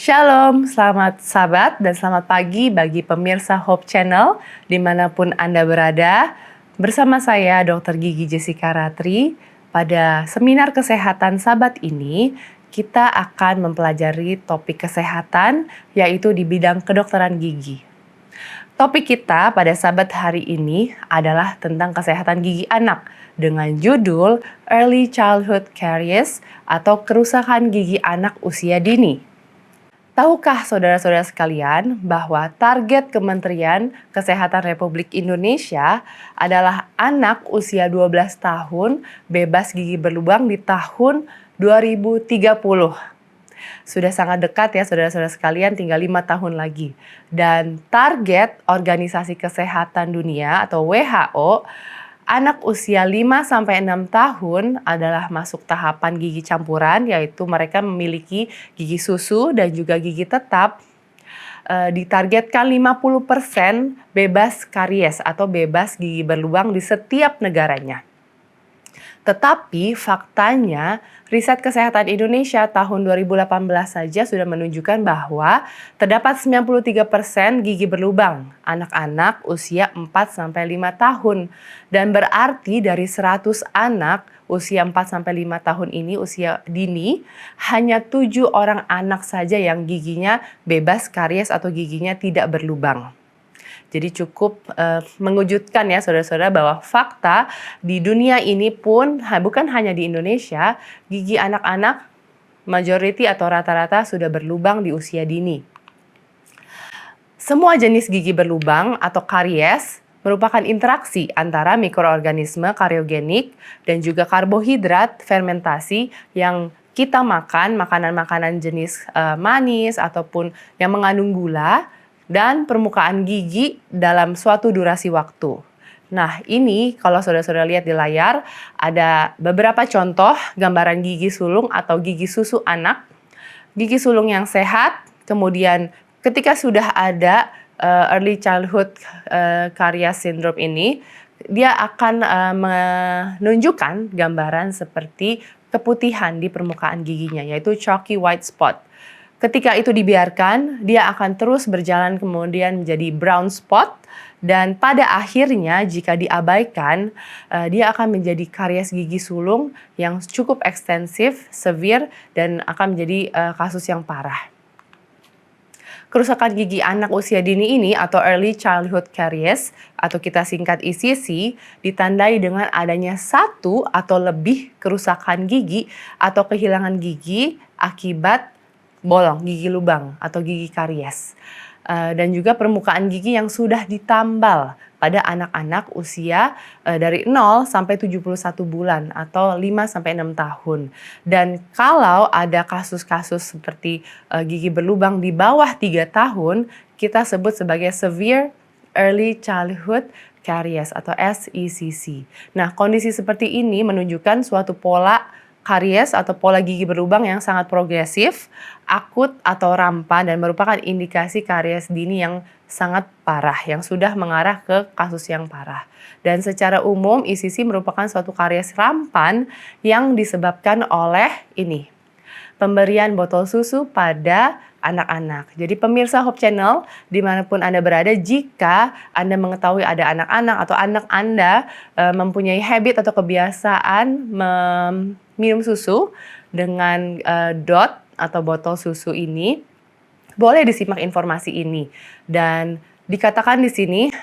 Shalom, selamat sahabat dan selamat pagi bagi pemirsa Hope Channel dimanapun Anda berada. Bersama saya Dr. Gigi Jessica Ratri. Pada seminar kesehatan sahabat ini, kita akan mempelajari topik kesehatan yaitu di bidang kedokteran gigi. Topik kita pada sahabat hari ini adalah tentang kesehatan gigi anak dengan judul Early Childhood Caries atau kerusakan gigi anak usia dini. Tahukah saudara-saudara sekalian bahwa target Kementerian Kesehatan Republik Indonesia adalah anak usia 12 tahun bebas gigi berlubang di tahun 2030. Sudah sangat dekat ya saudara-saudara sekalian, tinggal 5 tahun lagi. Dan target Organisasi Kesehatan Dunia atau WHO, anak usia 5-6 tahun adalah masuk tahapan gigi campuran, yaitu mereka memiliki gigi susu dan juga gigi tetap. Ditargetkan 50% bebas karies atau bebas gigi berlubang di setiap negaranya. Tetapi faktanya riset kesehatan Indonesia tahun 2018 saja sudah menunjukkan bahwa terdapat 93% gigi berlubang anak-anak usia 4-5 tahun. Dan berarti dari 100 anak usia 4-5 tahun ini usia dini, hanya 7 orang anak saja yang giginya bebas karies atau giginya tidak berlubang. Jadi cukup mengejutkan ya saudara-saudara bahwa fakta di dunia ini pun bukan hanya di Indonesia, gigi anak-anak majority atau rata-rata sudah berlubang di usia dini. Semua jenis gigi berlubang atau karies merupakan interaksi antara mikroorganisme kariogenik dan juga karbohidrat fermentasi yang kita makan, makanan-makanan jenis manis ataupun yang mengandung gula, dan permukaan gigi dalam suatu durasi waktu. Nah, ini kalau saudara-saudara lihat di layar, ada beberapa contoh gambaran gigi sulung atau gigi susu anak. Gigi sulung yang sehat, kemudian ketika sudah ada early childhood caries syndrome ini, dia akan menunjukkan gambaran seperti keputihan di permukaan giginya, yaitu chalky white spot. Ketika itu dibiarkan, dia akan terus berjalan kemudian menjadi brown spot, dan pada akhirnya jika diabaikan, dia akan menjadi karies gigi sulung yang cukup ekstensif, severe, dan akan menjadi kasus yang parah. Kerusakan gigi anak usia dini ini atau early childhood caries atau kita singkat ECC ditandai dengan adanya satu atau lebih kerusakan gigi atau kehilangan gigi akibat bolong, gigi lubang atau gigi karies. Dan juga permukaan gigi yang sudah ditambal pada anak-anak usia dari 0 sampai 71 bulan atau 5-6 tahun. Dan kalau ada kasus-kasus seperti gigi berlubang di bawah 3 tahun, kita sebut sebagai severe early childhood caries atau SECC. Nah, kondisi seperti ini menunjukkan suatu pola karies atau pola gigi berlubang yang sangat progresif, akut atau rampan, dan merupakan indikasi karies dini yang sangat parah, yang sudah mengarah ke kasus yang parah. Dan secara umum ECC merupakan suatu karies rampan yang disebabkan oleh ini, pemberian botol susu pada anak-anak. Jadi pemirsa Hope Channel, dimanapun Anda berada, jika Anda mengetahui ada anak-anak atau anak Anda mempunyai habit atau kebiasaan minum susu dengan dot atau botol susu ini, boleh disimak informasi ini. Dan dikatakan di sini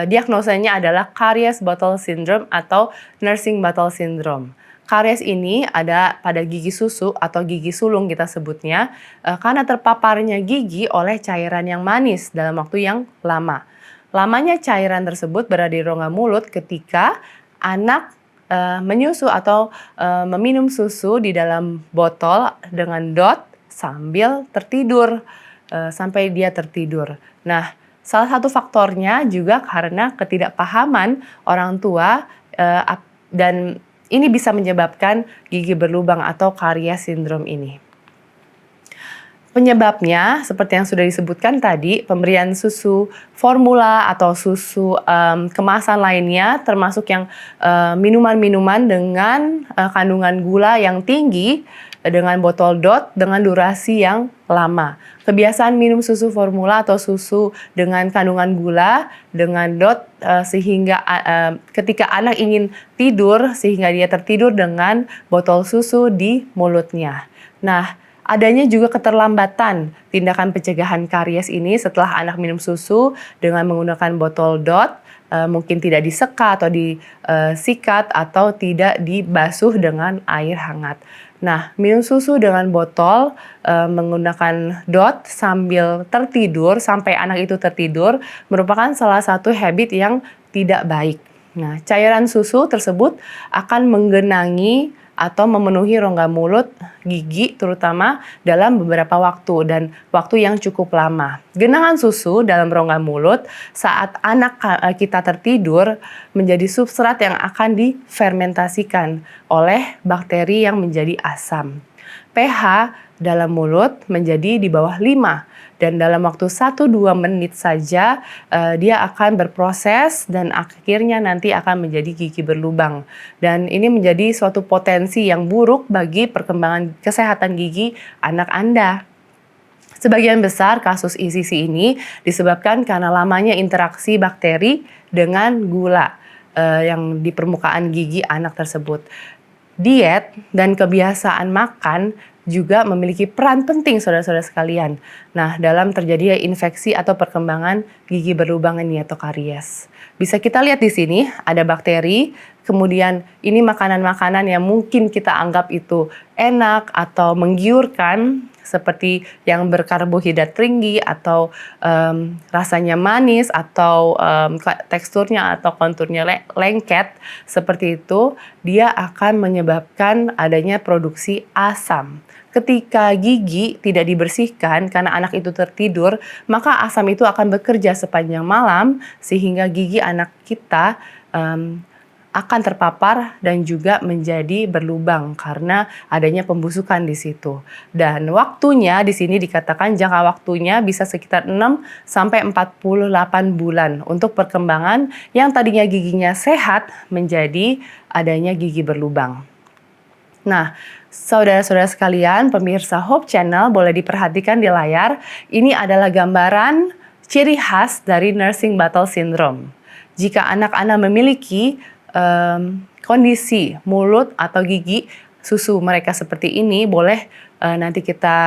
diagnosanya adalah caries bottle syndrome atau nursing bottle syndrome. Karies ini ada pada gigi susu atau gigi sulung kita sebutnya karena terpaparnya gigi oleh cairan yang manis dalam waktu yang lama. Lamanya cairan tersebut berada di rongga mulut ketika anak menyusu atau meminum susu di dalam botol dengan dot sambil tertidur sampai dia tertidur. Nah, salah satu faktornya juga karena ketidakpahaman orang tua dan ini bisa menyebabkan gigi berlubang atau karies sindrom ini. Penyebabnya seperti yang sudah disebutkan tadi, pemberian susu formula atau susu kemasan lainnya, termasuk yang minuman-minuman dengan kandungan gula yang tinggi, dengan botol dot dengan durasi yang lama. Kebiasaan minum susu formula atau susu dengan kandungan gula dengan dot sehingga ketika anak ingin tidur sehingga dia tertidur dengan botol susu di mulutnya. Nah, adanya juga keterlambatan tindakan pencegahan karies ini setelah anak minum susu dengan menggunakan botol dot, mungkin tidak diseka atau disikat atau tidak dibasuh dengan air hangat. Nah, minum susu dengan botol menggunakan dot sambil tertidur sampai anak itu tertidur merupakan salah satu habit yang tidak baik. Nah, cairan susu tersebut akan menggenangi atau memenuhi rongga mulut, gigi terutama dalam beberapa waktu dan waktu yang cukup lama. Genangan susu dalam rongga mulut saat anak kita tertidur menjadi substrat yang akan difermentasikan oleh bakteri yang menjadi asam. pH dalam mulut menjadi di bawah 5 dan dalam waktu 1-2 menit saja dia akan berproses dan akhirnya nanti akan menjadi gigi berlubang. Dan ini menjadi suatu potensi yang buruk bagi perkembangan kesehatan gigi anak Anda. Sebagian besar kasus ECC ini disebabkan karena lamanya interaksi bakteri dengan gula yang di permukaan gigi anak tersebut. Diet dan kebiasaan makan juga memiliki peran penting saudara-saudara sekalian. Nah, dalam terjadinya infeksi atau perkembangan gigi berlubang ini atau karies. Bisa kita lihat di sini ada bakteri, kemudian ini makanan-makanan yang mungkin kita anggap itu enak atau menggiurkan seperti yang berkarbohidrat tinggi atau rasanya manis atau teksturnya atau konturnya lengket seperti itu, dia akan menyebabkan adanya produksi asam. Ketika gigi tidak dibersihkan karena anak itu tertidur, maka asam itu akan bekerja sepanjang malam sehingga gigi anak kita akan terpapar dan juga menjadi berlubang karena adanya pembusukan di situ. Dan waktunya di sini dikatakan jangka waktunya bisa sekitar 6 sampai 48 bulan untuk perkembangan yang tadinya giginya sehat menjadi adanya gigi berlubang. Nah, saudara-saudara sekalian, pemirsa Hope Channel boleh diperhatikan di layar. Ini adalah gambaran ciri khas dari nursing battle syndrome. Jika anak-anak memiliki kondisi mulut atau gigi susu mereka seperti ini, boleh nanti kita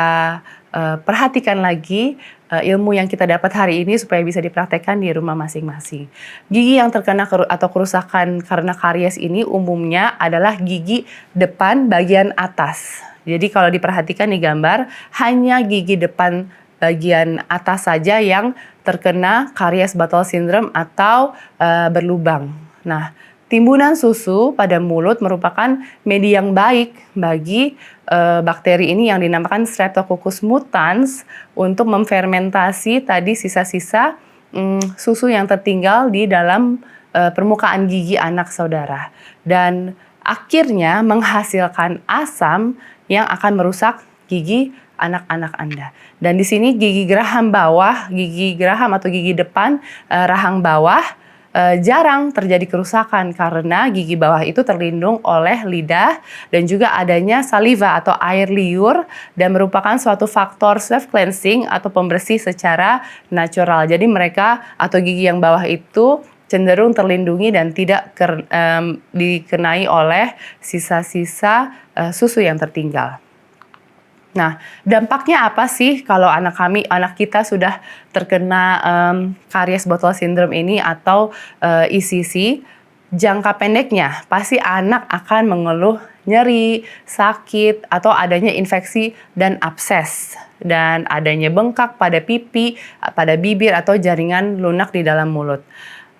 perhatikan lagi ilmu yang kita dapat hari ini supaya bisa dipraktekkan di rumah masing-masing. Gigi yang terkena atau kerusakan karena karies ini umumnya adalah gigi depan bagian atas. Jadi kalau diperhatikan di gambar, hanya gigi depan bagian atas saja yang terkena karies battle syndrome atau berlubang. Nah, timbunan susu pada mulut merupakan media yang baik bagi bakteri ini yang dinamakan Streptococcus mutans untuk memfermentasi tadi sisa-sisa susu yang tertinggal di dalam permukaan gigi anak saudara. Dan akhirnya menghasilkan asam yang akan merusak gigi anak-anak Anda. Dan di sini gigi geraham bawah, gigi geraham atau gigi depan rahang bawah jarang terjadi kerusakan karena gigi bawah itu terlindung oleh lidah dan juga adanya saliva atau air liur dan merupakan suatu faktor self cleansing atau pembersih secara natural. Jadi mereka atau gigi yang bawah itu cenderung terlindungi dan tidak dikenai oleh sisa-sisa susu yang tertinggal. Nah, dampaknya apa sih kalau anak kita sudah terkena karies botol syndrome ini atau ECC? Jangka pendeknya pasti anak akan mengeluh nyeri, sakit, atau adanya infeksi dan abses. Dan adanya bengkak pada pipi, pada bibir, atau jaringan lunak di dalam mulut.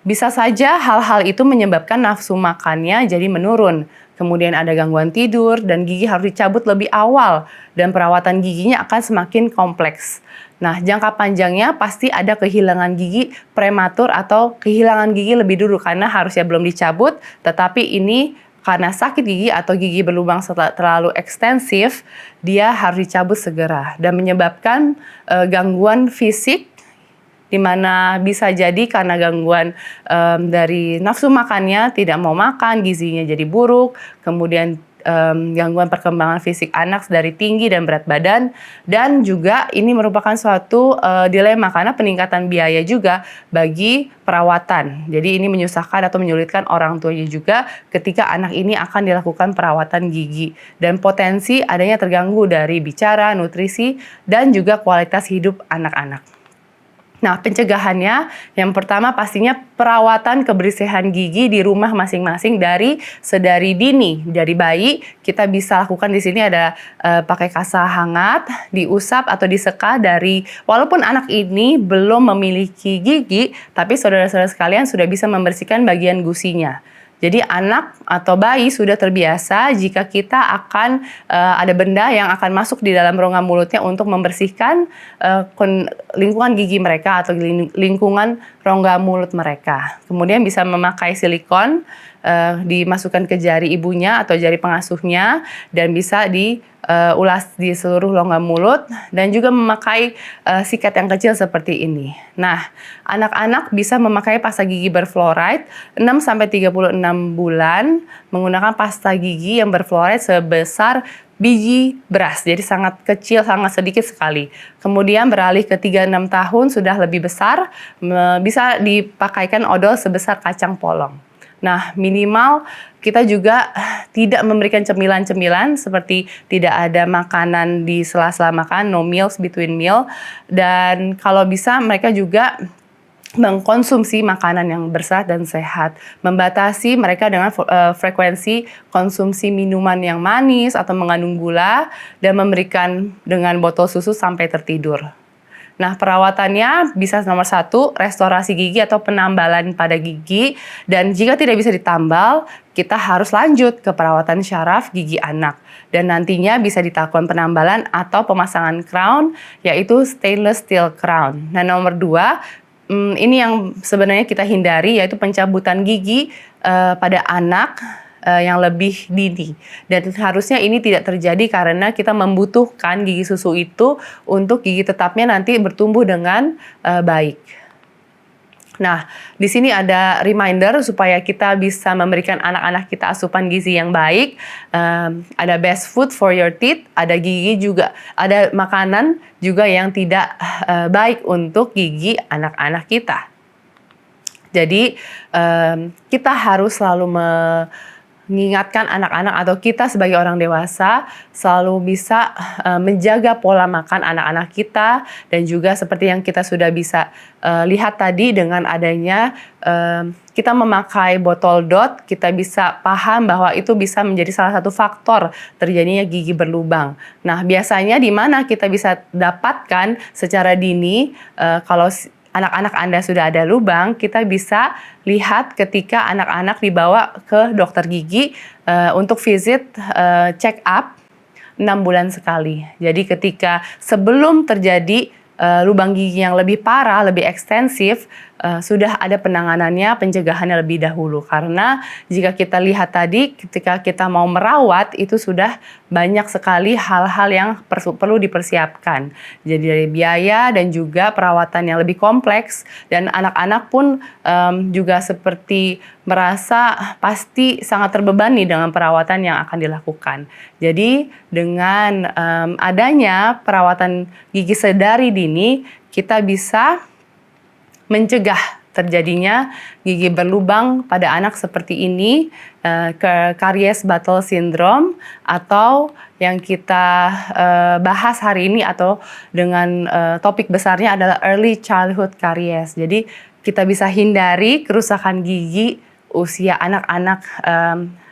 Bisa saja hal-hal itu menyebabkan nafsu makannya jadi menurun. Kemudian ada gangguan tidur dan gigi harus dicabut lebih awal dan perawatan giginya akan semakin kompleks. Nah, jangka panjangnya pasti ada kehilangan gigi prematur atau kehilangan gigi lebih dulu karena harusnya belum dicabut, tetapi ini karena sakit gigi atau gigi berlubang terlalu ekstensif, dia harus dicabut segera dan menyebabkan gangguan fisik di mana bisa jadi karena gangguan dari nafsu makannya, tidak mau makan, gizinya jadi buruk, kemudian gangguan perkembangan fisik anak dari tinggi dan berat badan, dan juga ini merupakan suatu dilema karena peningkatan biaya juga bagi perawatan. Jadi ini menyusahkan atau menyulitkan orang tuanya juga ketika anak ini akan dilakukan perawatan gigi, dan potensi adanya terganggu dari bicara, nutrisi, dan juga kualitas hidup anak-anak. Nah, pencegahannya yang pertama pastinya perawatan kebersihan gigi di rumah masing-masing sedari dini. Dari bayi kita bisa lakukan di sini ada pakai kasa hangat, diusap atau diseka walaupun anak ini belum memiliki gigi, tapi saudara-saudara sekalian sudah bisa membersihkan bagian gusinya. Jadi anak atau bayi sudah terbiasa jika kita akan ada benda yang akan masuk di dalam rongga mulutnya untuk membersihkan lingkungan gigi mereka atau lingkungan rongga mulut mereka. Kemudian bisa memakai silikon, dimasukkan ke jari ibunya atau jari pengasuhnya, dan bisa ulas di seluruh rongga mulut, dan juga memakai sikat yang kecil seperti ini. Nah, anak-anak bisa memakai pasta gigi berfluoride 6-36 bulan menggunakan pasta gigi yang berfluoride sebesar biji beras, jadi sangat kecil, sangat sedikit sekali. Kemudian beralih ke 3-6 tahun sudah lebih besar, bisa dipakaikan odol sebesar kacang polong. Nah, minimal kita juga tidak memberikan cemilan-cemilan seperti tidak ada makanan di sela-sela makan, no meals between meal. Dan kalau bisa mereka juga mengkonsumsi makanan yang berserat dan sehat. Membatasi mereka dengan frekuensi konsumsi minuman yang manis atau mengandung gula, dan memberikan dengan botol susu sampai tertidur. Nah, perawatannya bisa nomor 1, restorasi gigi atau penambalan pada gigi. Dan jika tidak bisa ditambal, kita harus lanjut ke perawatan syaraf gigi anak. Dan nantinya bisa dilakukan penambalan atau pemasangan crown, yaitu stainless steel crown. Nah, nomor 2, ini yang sebenarnya kita hindari, yaitu pencabutan gigi pada anak yang lebih dini, dan harusnya ini tidak terjadi karena kita membutuhkan gigi susu itu untuk gigi tetapnya nanti bertumbuh dengan baik. Nah, di sini ada reminder supaya kita bisa memberikan anak-anak kita asupan gizi yang baik. Ada best food for your teeth, ada gigi juga, ada makanan juga yang tidak baik untuk gigi anak-anak kita. Jadi kita harus selalu mengingatkan anak-anak atau kita sebagai orang dewasa selalu bisa menjaga pola makan anak-anak kita, dan juga seperti yang kita sudah bisa lihat tadi dengan adanya kita memakai botol DOT, kita bisa paham bahwa itu bisa menjadi salah satu faktor terjadinya gigi berlubang. Nah, biasanya di mana kita bisa dapatkan secara dini kalau anak-anak Anda sudah ada lubang, kita bisa lihat ketika anak-anak dibawa ke dokter gigi untuk visit check up 6 bulan sekali. Jadi ketika sebelum terjadi lubang gigi yang lebih parah, lebih ekstensif, sudah ada penanganannya, pencegahannya lebih dahulu. Karena jika kita lihat tadi, ketika kita mau merawat, itu sudah banyak sekali hal-hal yang perlu dipersiapkan. Jadi dari biaya dan juga perawatan yang lebih kompleks, dan anak-anak pun juga seperti merasa pasti sangat terbebani dengan perawatan yang akan dilakukan. Jadi dengan adanya perawatan gigi sedari dini, kita bisa mencegah terjadinya gigi berlubang pada anak seperti ini, caries battle syndrome, atau yang kita bahas hari ini atau dengan topik besarnya adalah early childhood caries. Jadi kita bisa hindari kerusakan gigi usia anak-anak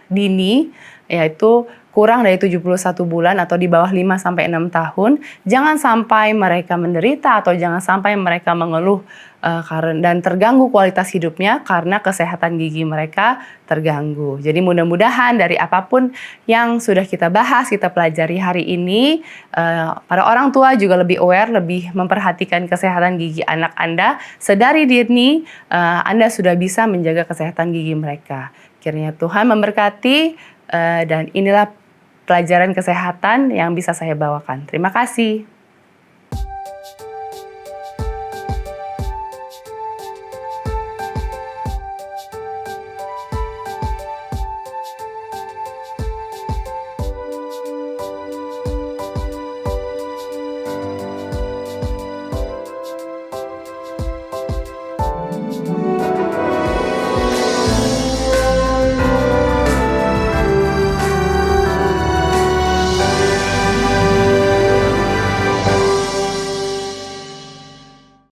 dini, yaitu kurang dari 71 bulan atau di bawah 5-6 tahun. Jangan sampai mereka menderita atau jangan sampai mereka mengeluh dan terganggu kualitas hidupnya karena kesehatan gigi mereka terganggu. Jadi mudah-mudahan dari apapun yang sudah kita bahas, kita pelajari hari ini, para orang tua juga lebih aware, lebih memperhatikan kesehatan gigi anak Anda. Sedari dini Anda sudah bisa menjaga kesehatan gigi mereka. Kiranya Tuhan memberkati, dan inilah pelajaran kesehatan yang bisa saya bawakan. Terima kasih.